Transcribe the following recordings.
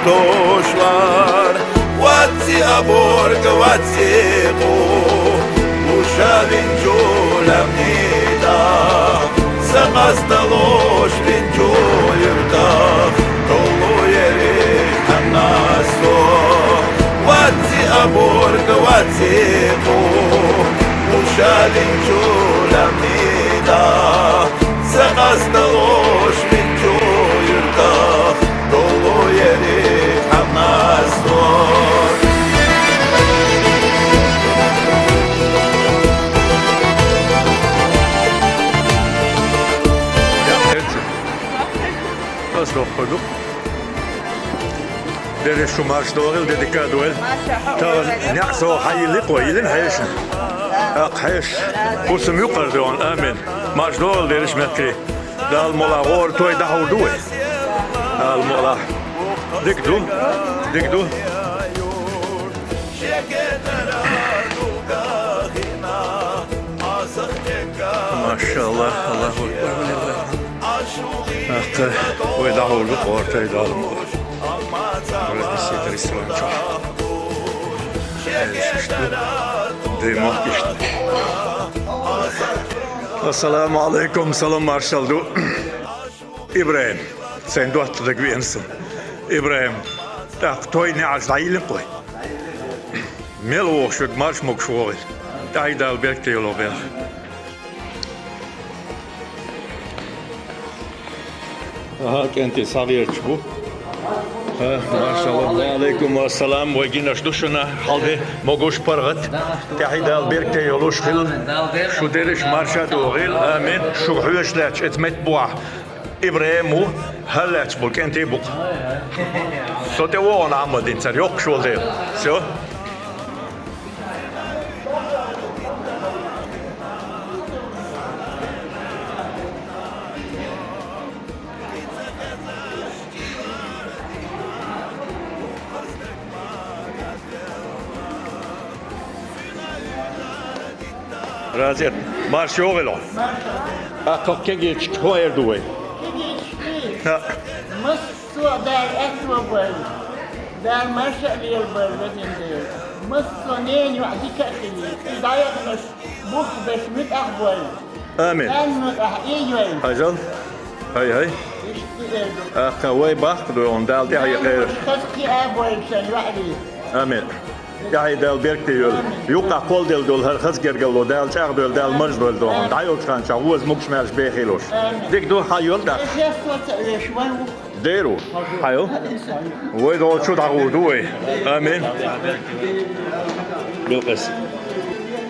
toşlar Vatsi aborg vatsi ko Mushavin jolam nida Saqastalosh vinjo yurda Tolu yeri hanaso Vatsi aborg vatsi ko Mushavin jolam nida Saqastalosh vinjo yurda Tolu yeri hanaso Nog genoeg. Dit is zo'n marsdorel, dit is kadoel. Ja, zo ga je lippen, je lin hees. Hees. Hoe ze mukker doen, amen. Marsdorel, dit is met kri. Dal mola hoor, toi da hoe doe. Dal mola. Dik doe, dik doe. Mashallah, Allahu Akbar. Akı, o da oldu, ortaya da alım olur. Böyle bir şeyler İslam çok. İşte, duymak işte. Assalamu alaikum, salam marşaldu. İbrahim, sen duatta da güvensin. İbrahim, tak toy ne azayilin koy. Mel oğuşuk, marş mokşuğu. Daydal belki yolu bel. Aha, kenti savjer bu. Maşallah. Aleyküm ve selam. Ve yine şduşuna halde moguş pargat. Tahidal birlikte yoluş hil. Şu deriş marşa doğil. Amin. Şu hüyüşleç etmet buğa. İbrahim'u halleç bu kenti bu. Sote o ona amadın sen yok şu değil. So. Razet, marş yok elo. Kalk geç, koyar duy. مصر دار أكبر دار مرشأ ليربر بدين دير مصر نين وعدي كأكلي إداية نش بوخ بس مت أحبول Amin. أنو أحيي Hazel. Hay hay. Kawai bak do ondal di hay. خذكي أبول شن وعدي Amin. Ya dal berk diyor. Yok akol del dol her kız gergelo dal çağ dol dal marş dol do. Dayo kan çavuz mukşmer be khiloş. Dik do hayol da. إيش يسوى شوال Deru. Hayol. Ve do şu da urdu. Amin. Bilqis.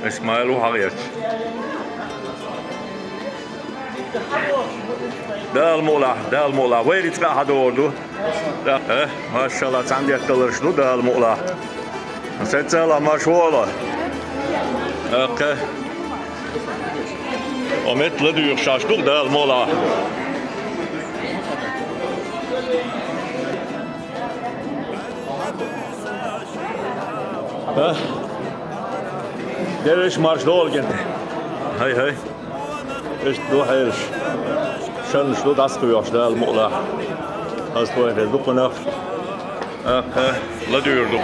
İsmail u hariyat. Dal mola. Ve ritka hada ordu. Maşallah sen de şunu dal mola. Seçela maşola. Okey. Ometli diyor şaştık da mola. Deriş marş dol geldi. Hay hay. İşte do hayır. Şan şu das kıyıyor da mola. Az böyle dokunak. Okey. La diyorduk.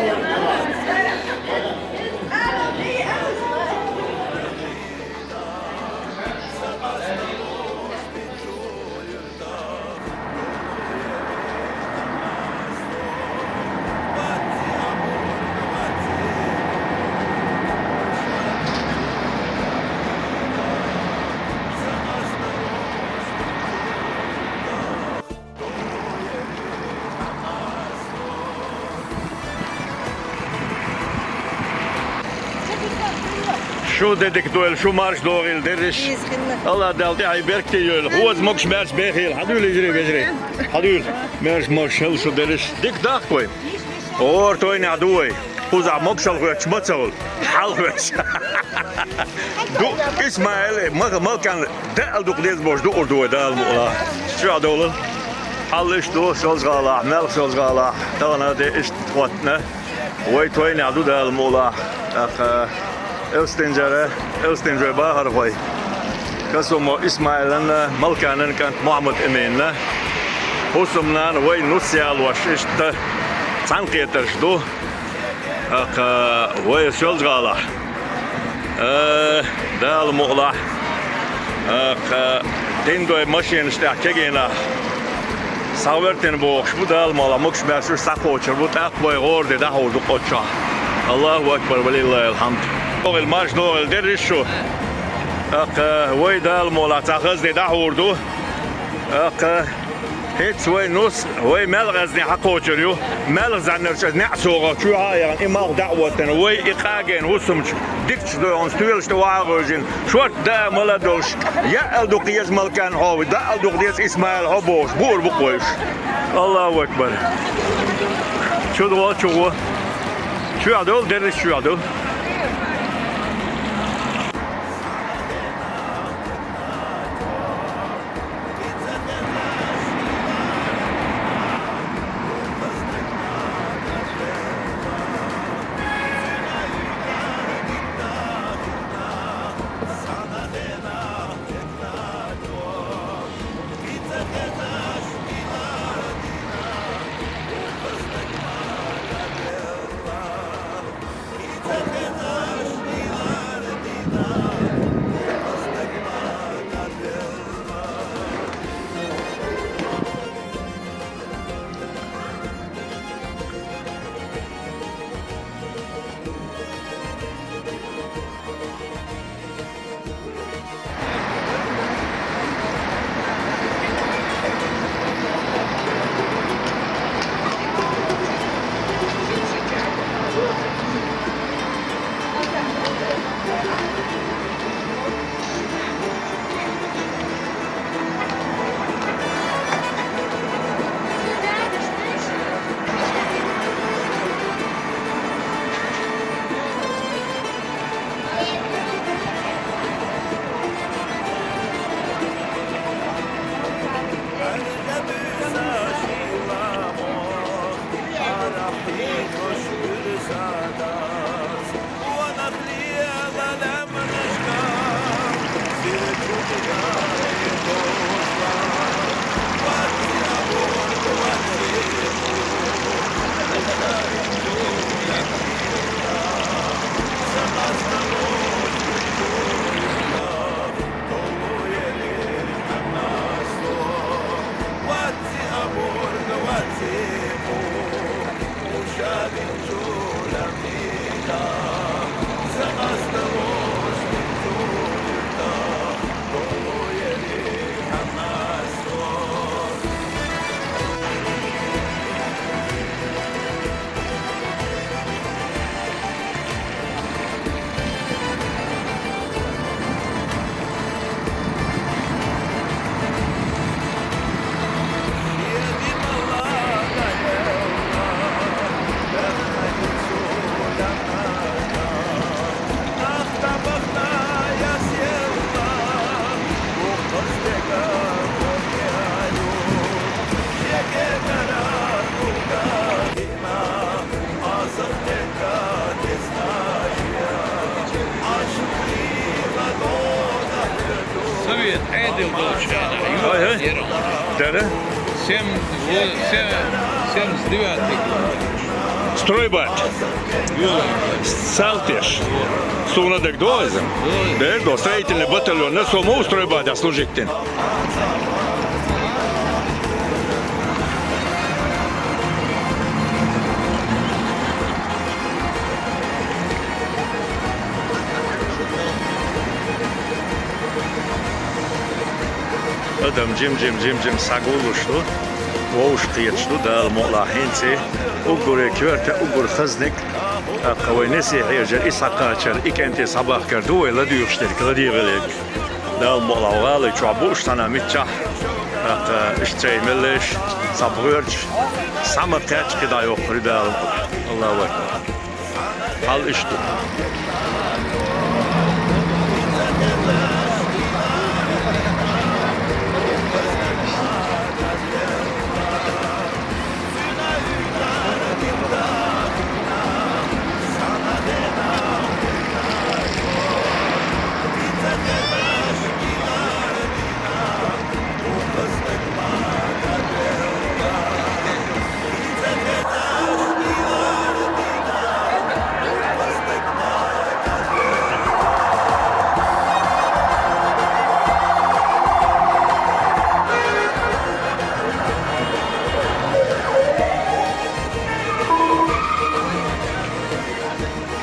Şu dedik duel, şu marş doğru deriş. Allah daldı ay berk diyor. Huaz mokş marş behil. Hadi öyle gecre. Hadi öyle. Marş şu deriş. Dik dak koy. Ortoy ne aduy. Huza mokş al çmatsal. Hal hoş. Du İsmail makan dal duqdez boş du ordu dal mola. Şu adolun. Halliş du sözgala, mel sözgala. Tana de ist watne. Ve toy ne adu dal mola. Elstincere bahar koy. Kasumo İsmail'in Malkan'ın kant Muhammed Emin'le. Husumlan ve nusyal ve işte sanki yeterişdu. Vay söz gala. Dal muğla. Dindoy maşin işte kegena. Saverten boş bu dal muğla mukş meşhur sakoçur bu tak boy orada da oldu koça. Allahu ekber ve lillahil hamd. Doğal marş doğal deriş şu. Vay dal muğla takız da oldu. هيت وي نص وي ملغزني حقوچريو ملغزنرش نعسوغا شو هايان إما دعوتن وي إقاقين وسمج ديكش دون ستويلش تواغوجين شوات دا ملادوش يا الدقيس ملكان هاوي دا الدقيس إسماعيل هبوش بور بقويش الله أكبر شو دول شو عدول درس شو عدول Dere? Sem zdivati. Strojbat. Salteš. Suna da gdozem. Derdo, stроительный батальон. Не само у стройбата служиктен. Adam jim saguluştu. Voş qiyetştu da mu'lahinsi. Ugur kürte ugur khaznik. Qawaynisi hiyajal isaqaçar ikenti sabah kardu ve la diyuşterik la diyelik. Da mu'lawali çabuş sana mitça. İşteymelleş sabrırç. Samatkaç kida yok rida. Allahu ekber. Al iştu.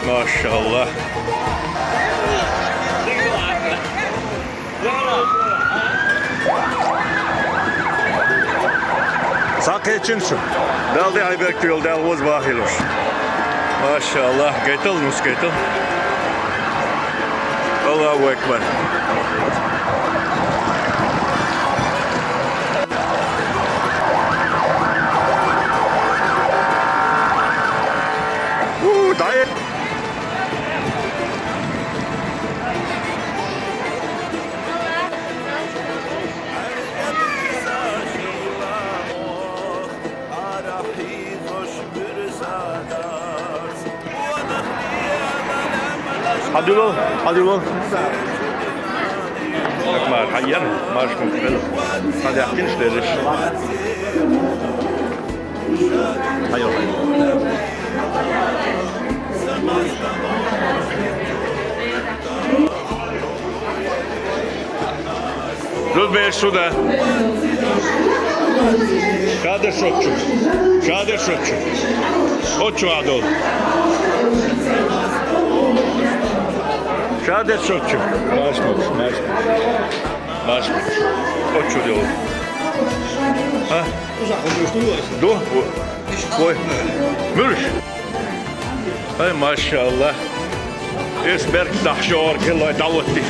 Maşallah. Saketçin şu. Daldı ayberk yol dal voz bahiloş. Maşallah. Geytel nus geytel. Allahu Ekber. Dayı. Hadi ol, hadi ol. Akmar, hayır, marş mutlu. Hadi akin işleriz. Hayır, hayır. Dur be şurada. Kader şokçu. Kader şokçu. Oçu adol. Kader şokçu. Marş mı? Oçu diyor. Ha? Dur. Koy. Mürüş. Hay maşallah. Esberk dahşor kılay davatti.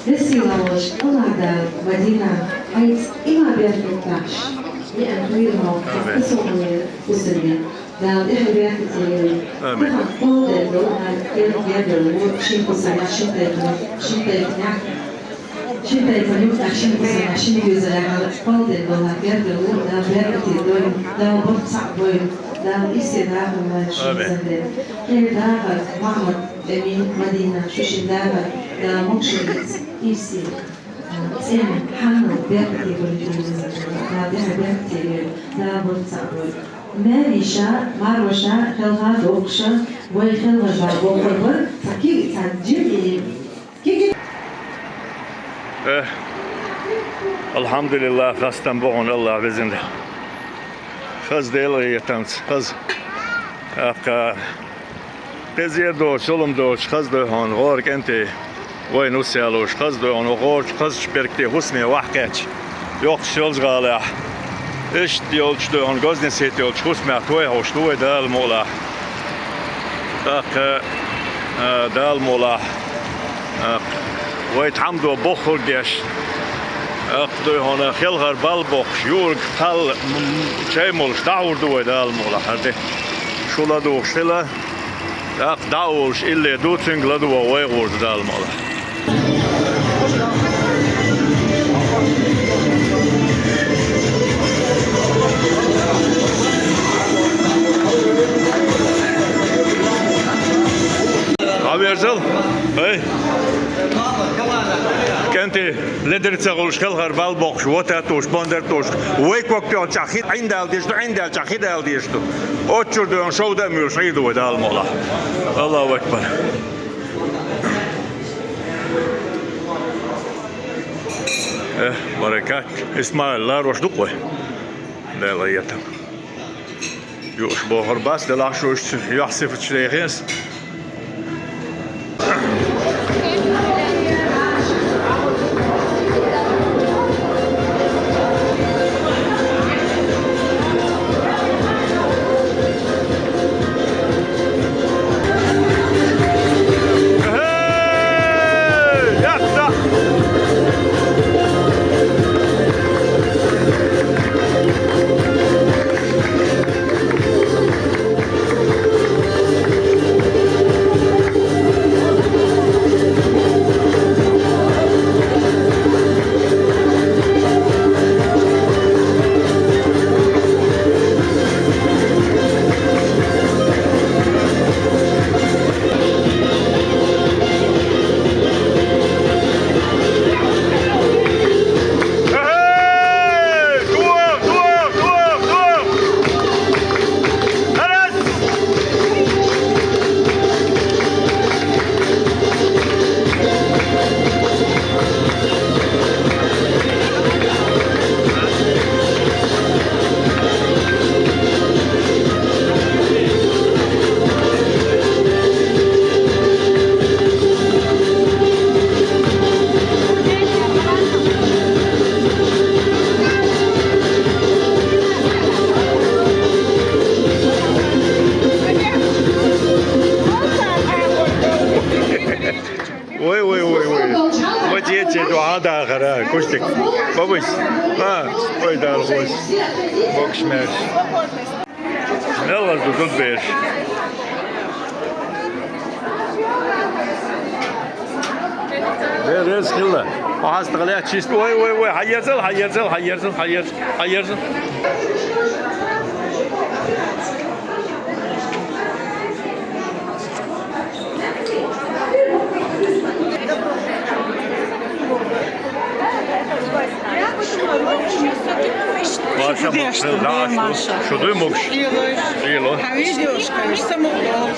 Vesilaos oladel vadinām aiz imābiedrītāš, ja vīrmo, kas pasaulē uzvarīja, vēl ieharbētīja, tāpēc paldēļ iedēļu šimtasajā šimtētņā, šimtētņā jūtā šimtasajā šimtūzajā paldēļ iedēļu, vēl bētīju, vēl bortsāboju, vēl izsiedāvu šimtazadēļ. Dāvā Mahmud Emin Madina, šušim dāvā mokšēdīts īsi. Sēmi Hānu bētīju, dāvā bētīju, vēl bortsāboju. Mērīšā, mārošā, helvā dokšā, vai helvā bokorvar, takīvi tāģi. Elhamdülillah kastan boğun Allah bizimle. خز ديلا يتمس خز أك تزيد دوش سلم دوش خز ده هون غارك أنت وين وسيالوش خز ده هون غارك خز شبركتي حسني وحكتش يوق شلز غالع إيش ديالش ده هون غاز نسيت يالش حسني توي هوش توي دال مولا أك دال مولا ويتحمدوا بخور ديش أقدر هنا خلها بالبوخ يورك خل شيء ملش دعور دوي دال مولا هذا شو لا دو شلا دعورش إلا دو تنقل دو ويغور دال مولا عبيرزل هاي كنتي لدرت غولش خلها بالبوخ وتاتوش باندرتوش ويك وقت تشخيد عندال تشخيد ديشتو اوتشور دون شو ده ميوش عيدو دال مولا الله اكبر بركات اسمع الله روش دقوه ده لا يتم يوش بوهر باس ده لاشوش يحسف تشريخيس كشتك بابوس وي دار خوش بوكس ماش يلا زود بيش ريز خلا وحاس تغليها تشيست وي حيرزل Що ти мокш? Іло. А видюшка, самого.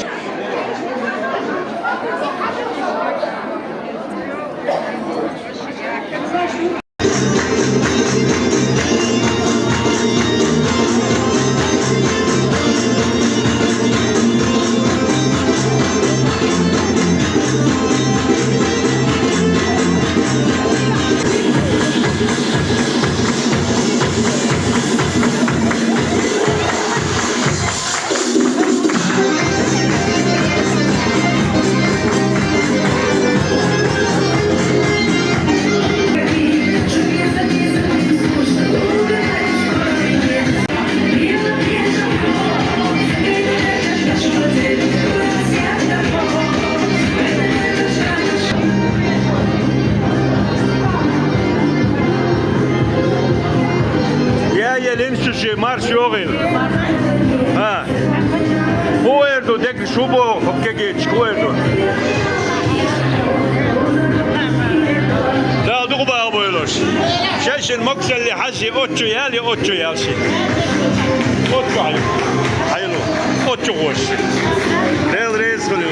Marş yoğun. Ha. Bu erdo dek şubo hokke geç bu erdo. Da du ba boyloş. Şeşin mokselli hasi otçu yali otçu yalsi. Otçu hayır. Hayır. Otçu hoş. Del reis kılıyor.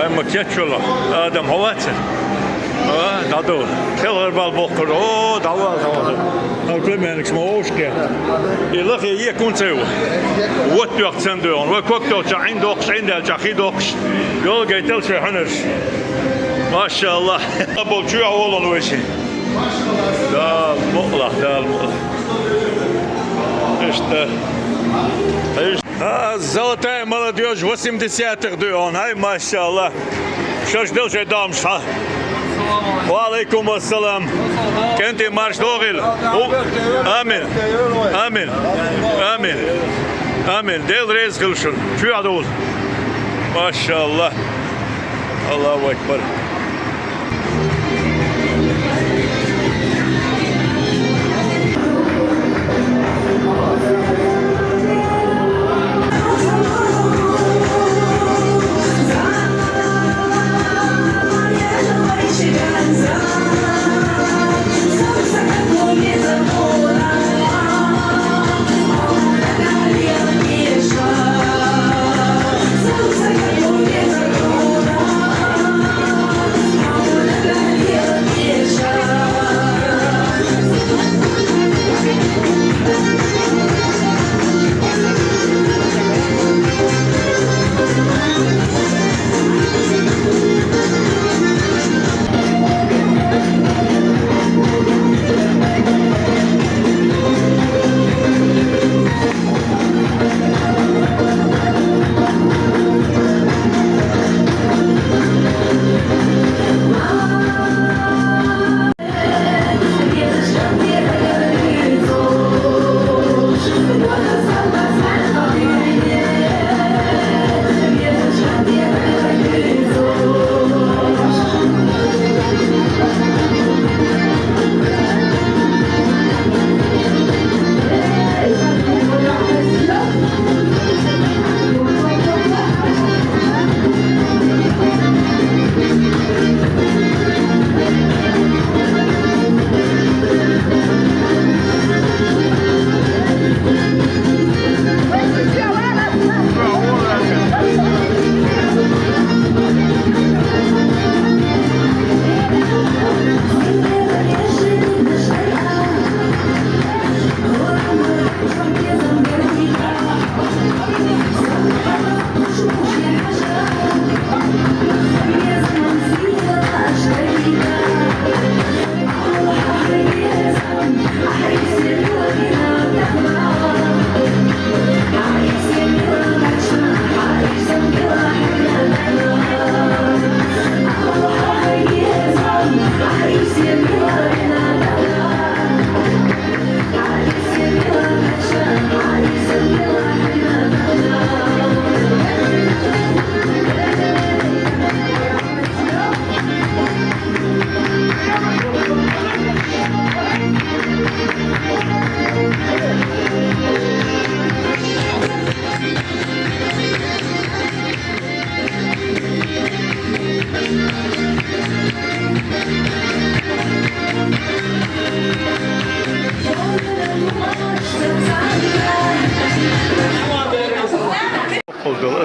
أما كيتشولا آدم هواتن دادول خير بالبقر داوال كل ما نكش موشكه يلقي يكون سوى وتوقت سندون وكوكتو عين دوقش عند الجاخي دوقش يلقى يتلشى حنش ما شاء الله أبو شو أولون وشي دال مقلة إيش золотая молодежь 80-х дюон هاي ما شاء الله شوش دلشة دامش ها وعليكم السلام كنتي مارش دوغيل آمين آمين آمين آمين ديل ريز خلشن شو عدول ما شاء الله الله أكبر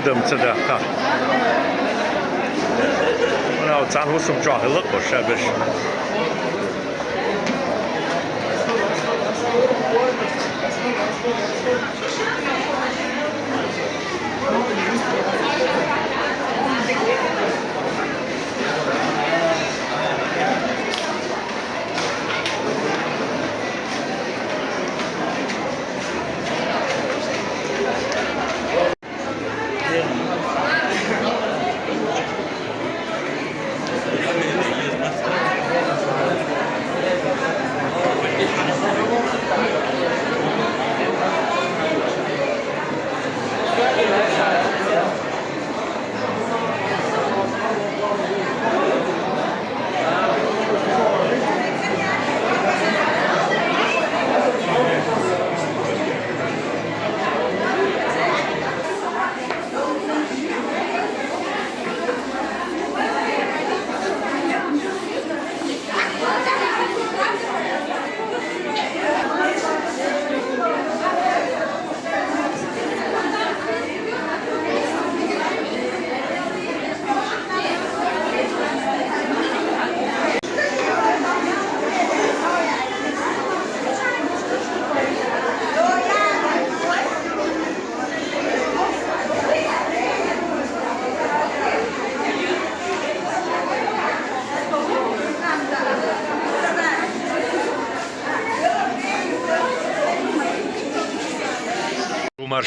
قدم صداقة أنا تعرف وسم جاهل وشابش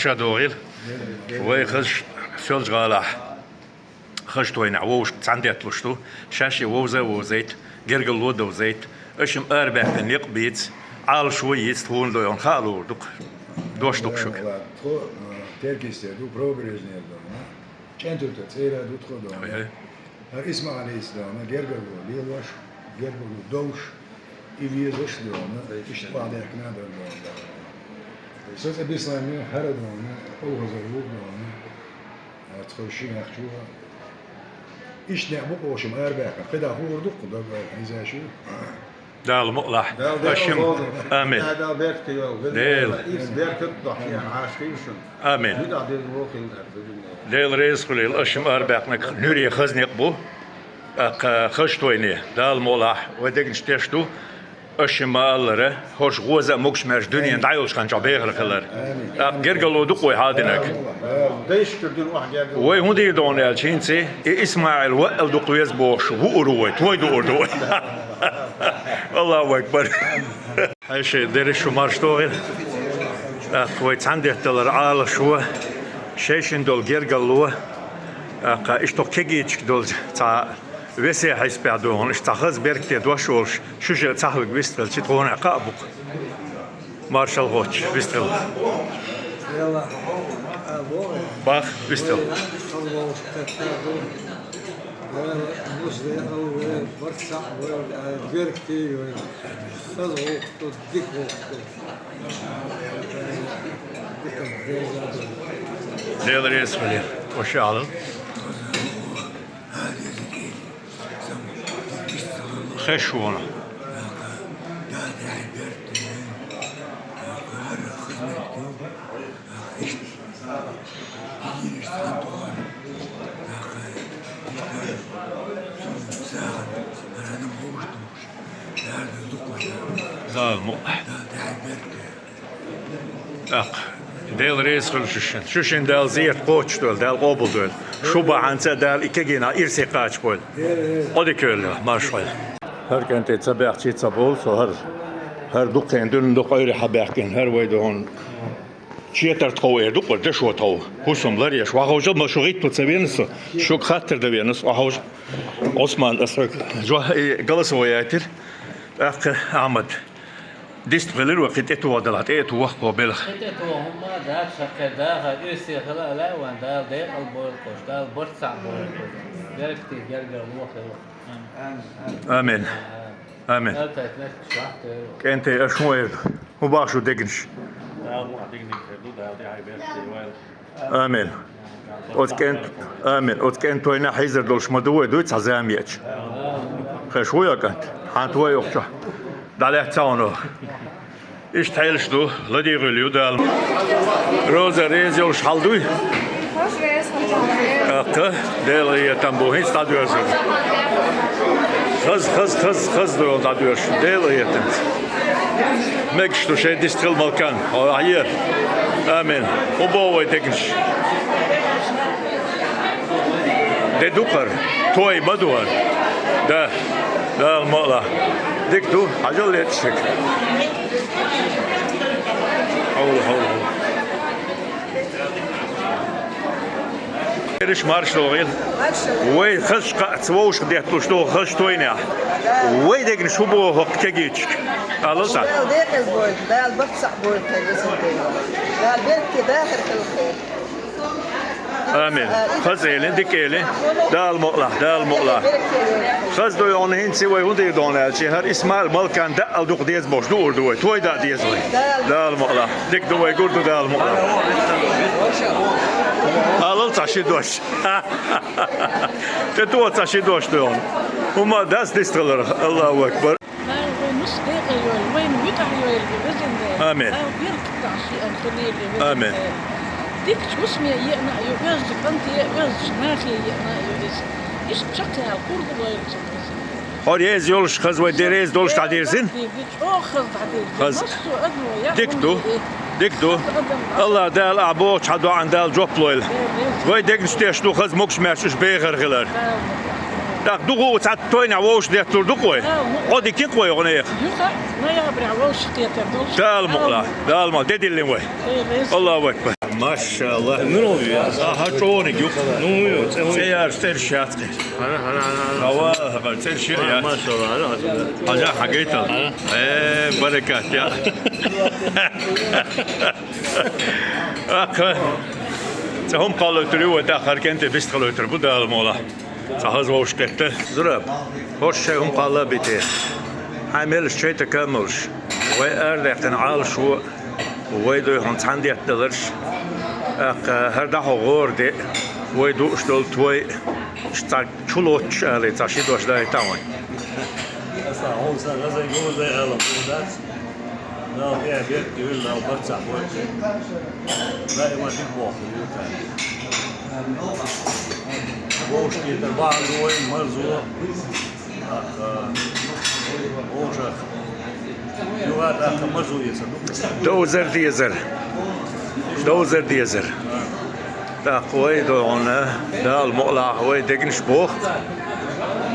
مرشا دوغيل ويخش سولج غالا خش توين عوش تعنديت لشتو شاشي ووزة وزيت جرجل لود وزيت اشم اربع تنيق بيت عال شوية تون لون خالو دوش شك Terkiste, du probreznijev doma, čentuta cera dutko doma, isma ali islama, gergalu liloš, gergalu douš, i vijezoš doma, ištvalek nadar doma. Söze bislami her doma, olgazarluk doma, txoşin akçuva. İşne bu oşum erbeka, qida hurduk da izâşu. دال مقلح اشم امين هذا بيرك يو ديل إيش بيرك تضح يعني عاشقيشون امين هذا ديل ووكين ديل ريز خليل اشم اربعنا نوري خزنق بو خشتويني دال مقلح ودك نشتشتو اشم الله هوش غوزا موكش مرش دنيا دايوش كان جابير خلر جرجلو دقوي هادنك ديش كردين واحد يعني وي هندي دون الشينسي اسماعيل وقل دقويز بوش وقروي توي دقوي الله أكبر هاي شيء دري شو مارشتوغل كويت عندي تلر عال شو شيشن دول جرجلوه اشتو كيجيتش دول تا وسي حيس بعدون اشتخذ بيركتي دوشولش شو جا تحلق بيستغل تشتغون عقابك مارشال غوتش بيستغل باخ بيستغل ديال ريس خليل وشعل خشونه دال مقلح ديل ريس خل شوشن دال زيت قوتش دال قابل دول شوبا عنتا دال إكجينا إرسي قاش بول قدي كل ماشوي هر كنت تسبح شيء تسبول سو هر دقين دون دق أيري حباكين هر ويدون شيتر تقوي دق دشوا تو هوسم لريش وهوج مشوغيت تسبينس شو خاطر دبينس وهوج عثمان أسرق جوا جلس وياتر أحمد ديست غلر وقت إتوا دلات إتوا وقت قبل إتوا هم ده شكله إرسي خلا لا وان ده البول كوش ده برصع بول كوش ده كتير جرجر موخه آمين آمين كنت أشوي وباشو دقنش آمين أتكنت آمين أتكنت وين حيزر دولش مدوي دوت عزاميتش خشويا كنت حانتوي أختها دالح تاونو إيش تحيلش دو لدي غليو دال روزا ريزي وش حالدوي أقا دال هي تنبوهين ستاديو أزر خز دو ستاديو أش دال هي تنت مكش دو شيء ديستخل مالكان أو عير آمين وبوي تكنش دي دوكر توي بدوار ده المقلة ديك دو عجل يتشك حول إيش مارش لوغيل وي خش قطوش ديت لشتو خش توينيا وي ديك نشوبو هوك كيجيتش الله تعالى ديك البول ده البطسع بول ده البيت داخل في الخير آمين خز إيلين ديك إيلين ده المقلة خز دو يون هنسي وي هندي دون الشي هر اسماعيل مالكان ده الدوق ديز بوش دور دوي توي ده ديز وي ده المقلة ديك دوي قردو ده المقلة الله تعشي دوش تتوه تعشي دوش دون هما داس ديستغلر الله أكبر آمين آمين ديك اسمي يقنا يوز كنت يوز ناخي يقنا يوز ايش شكل القرب ولا هر يز يولش خز وديريز دولش تعديرزين خز ديكتو الله دال أبوش حدو عن دال جوبلويل وي ديك نشتيشتو خز موكش ماشوش بيغر غلر داك دوغو تعد توين عووش ديتور دوغوي قدي كي قوي غنيق ما يابر عووش تيتر دولش دال مقلا ديدي اللي وي الله أكبر maşallah. Ne oluyor ya? Aha çoğunik yok. Ne oluyor? Seyar terşiyat. Hava terşiyat ya. Maşallah. Haja hakikaten. Berekat ya. Akı. هم قالوا تري وتأخر كنت بس قالوا تري بده المولا صحز وش كتة زرب وش هم قالوا بيتي عامل شيء تكملش وأرد تنعال شو ويدو هم عندي التدرش هردا غور دي ويدو اشتول توي اشتاق شلوتش على تشيد وش ده يتعمل أصلا هون سنة زي جوز زي ألم ودات لا فيها بيت يقول لا برجع بوقت لا ما في بوق بوش كده بعض وين مرزو بوش يوار أخ مرزو يسدو دوزر ديزر دا قوي دونا دا المقلع قوي دقنش بوخ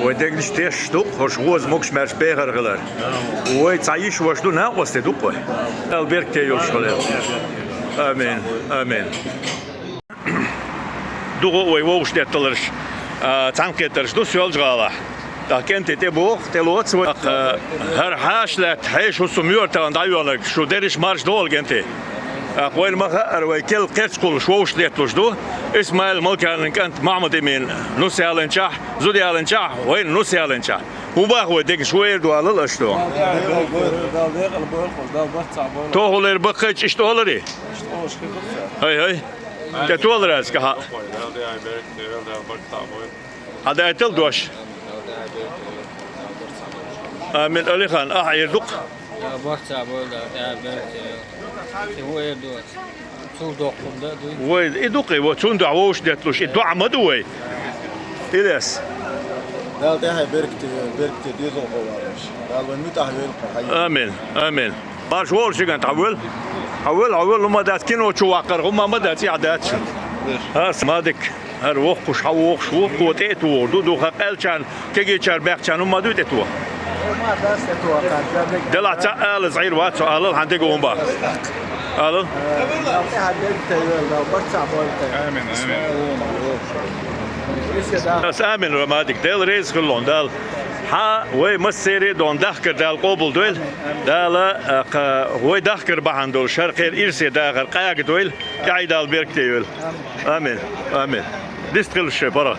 ودقنش تيش دوق هوش غوز موكش مرش بيغر غلر ويتعيش واش دو ناقوس تدوق البرك تيول شغل امين امين دوغو وي ووش تطلرش تانكترش دو سيولج غالا دا كنت تبوخ تلوتس هر حاش لا تحيش وسميور تان دايونك شو ديرش مارش دول كنتي وين ما خير وكل قرش كل شوش ديتلوش دو اسماعيل ملكان كانت معمد من نص على زودي على وين نص على هو باخو ديك شوير دو على الاشتو تو هولر بقيت اشتولري هاي كتولر اسكها هذا تل دوش من علي خان يردق وين يدقي وتون دعوش دتلوش الدعاء مدوي إليس لا ده بركتي ديزو خوارش قالوا متاهل آمين آمين باش وول شو كانت أول ما دات كينو شو واقر هم ما دات يعدات شو هاس مادك هر وقش حوقش وقوت إتو دو خقل كان كي كان بيع كان هم دو إتو ما داس تتوقع دلع تعال صغير وات سؤال عندك ومبا قال بس آمن رمادك دل ريز كلون دل ها وي مسيري دون دخكر دل قبل دول دل وي دخكر بحندول شرقير إرسي داخل قاعد دول قاعد البرك دول آمين آمين دستقل الشيء برات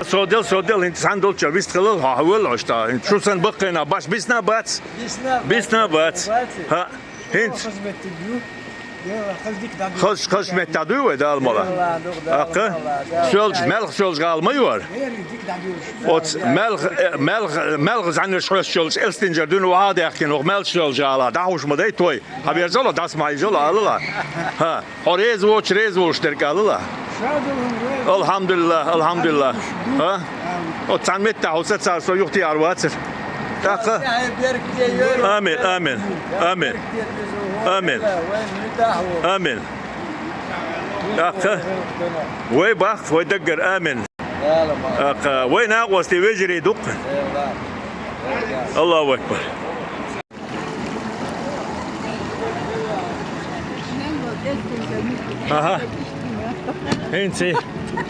سودل انت سندول شو بيستقل هاول عشتا انت شو سن بقينا باش بيسنا بات ها انت خش متدو ودا الملا اقا شولج قال ما يور اوت ملغ زن شولج الستنجر دون وعاد يحكي نو مل شولج على داوش مدي توي هبير زولا داس ما يزولا الله ها اوريز وش تركالا الحمد لله ها وتعن متى وسات سو يختي اروات اقا آمين أخ وين باخ ويدقر آمين أخ وين أقوس تيجري دق الله أكبر أها أنت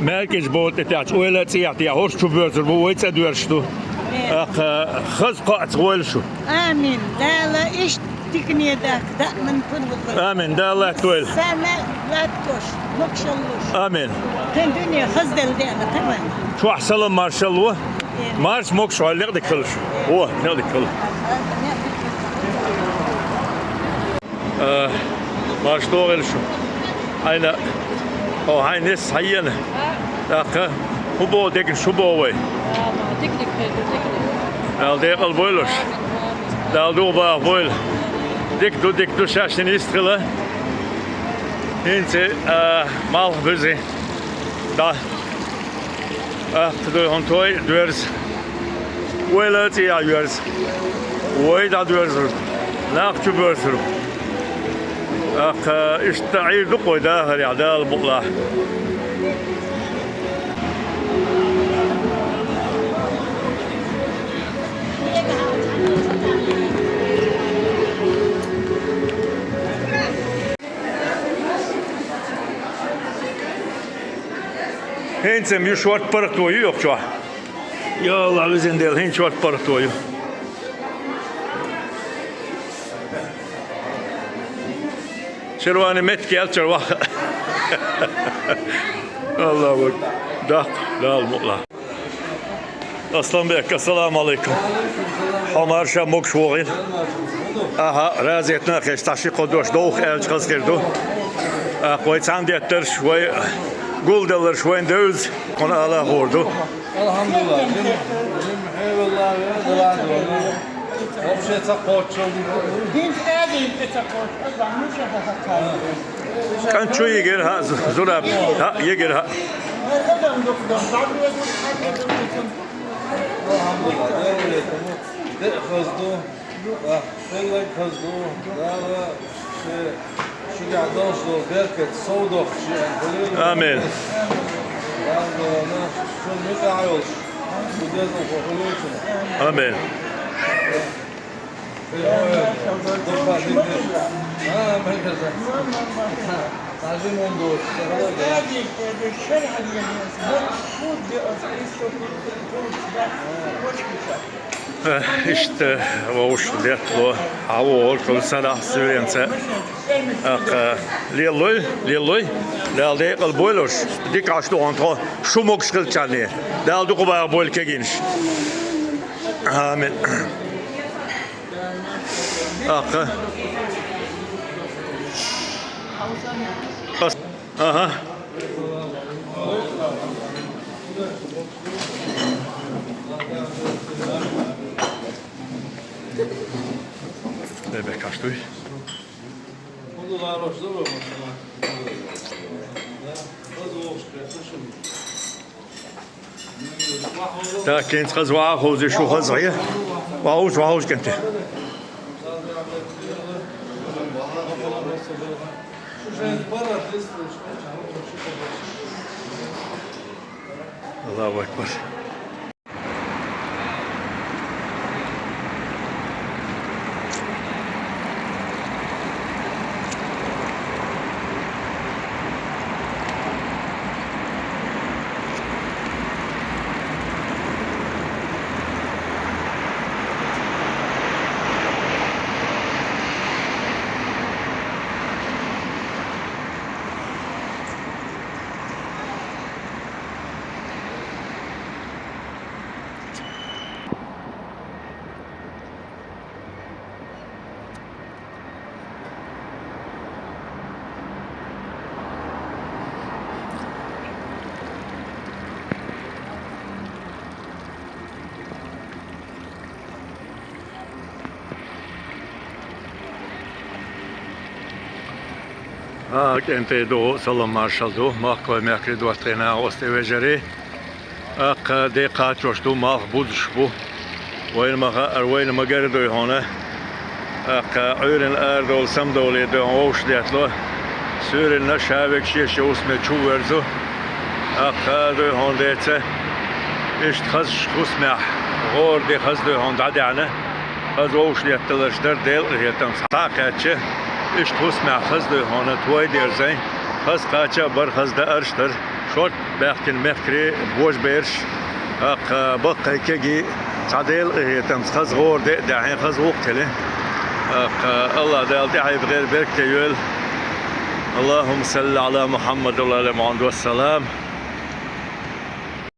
مركز بوت تاعش ولا تيعطي هوش شو بيرزر بو يتدورشتو أخ خذ قاعد ويلشو آمين لا إيش تكني داك دا من كل آمين دا الله تويل سما لا توش مكشلوش آمين كان دنيا خزدل دينا تمام شو أحسن مارشالوه مارش مكش على اللي كلش هو نقدر كل مارش دوغل شو هاينا أو هاي ناس هينا أخ هو بو ديك شو بوي دال ديك البويلش دال دو با بويل ديك دو شاشن يستغله انت مال بزي دا تدو هونتوي دورز ويلات يا يورز وي دا دورز لاق تبرسر اخ اشتعير دقو داخل يعدال المقلع هينسم يشوت برتوي يوكشوا يلا لازم ديل هين شوت برتوي شرواني متكي ألتر واحد الله أكبر دق لا المطلع أصلا بك السلام عليكم حمار شموك شوغل أها رازيتنا خيش تاشي قدوش دوخ ألش خسكردو قويت عندي أتر شوي قول دلر شوي دوز كنا على غوردو الحمد لله جم والله دلعنا وبشي تقوت شو بنت هذه تتقوت أصلا مش هتتقوت كان شو يجر ها زراب ها يجر ها هذا مدخل بعد يقول حاجة الحمد لله ده خزدو فيلك خزدو لا شو قاعد دوشلو بركة صودخ شيء آمين شو متعايش ودازو فخلوشنا آمين عايزين موندوش هذه الشرع اللي المفروض İşte وش ديتلو عوول كل سنة سوينسا ليلوي لا ديك البولوش ديك عشتو أنتو شو مكشكل تاني لا دوك بقى بول كجينش آمين أها Bebek kaçtı. تا كنت خزوعة خوزي شو خزعية وعوش كنت الله أكبر كنت دو سلام مارشال دو ما كوي ماكري دو ترينا استوجري دقات رشدو ما بودش بو وين ما قردو هنا عيرن الارض والسم دولي دو اوش ديتلو سور النشابك شي شو اسمه شو ورزو دو هون ديته ايش خز خسمح غور دي خز دو هون دعنا خز اوش ديتلش در ديل هيتم ساقاتشه إيش تسمع خزده هنا توي ديرزين خز قاچا بر خزده أرشتر شوت بحكن مفكري بوج بيرش بقى كجي تعديل هيتم خز غور دحين خز وقتله الله دال دحين بغير بركة يقول اللهم صل على محمد وعلى آله والسلام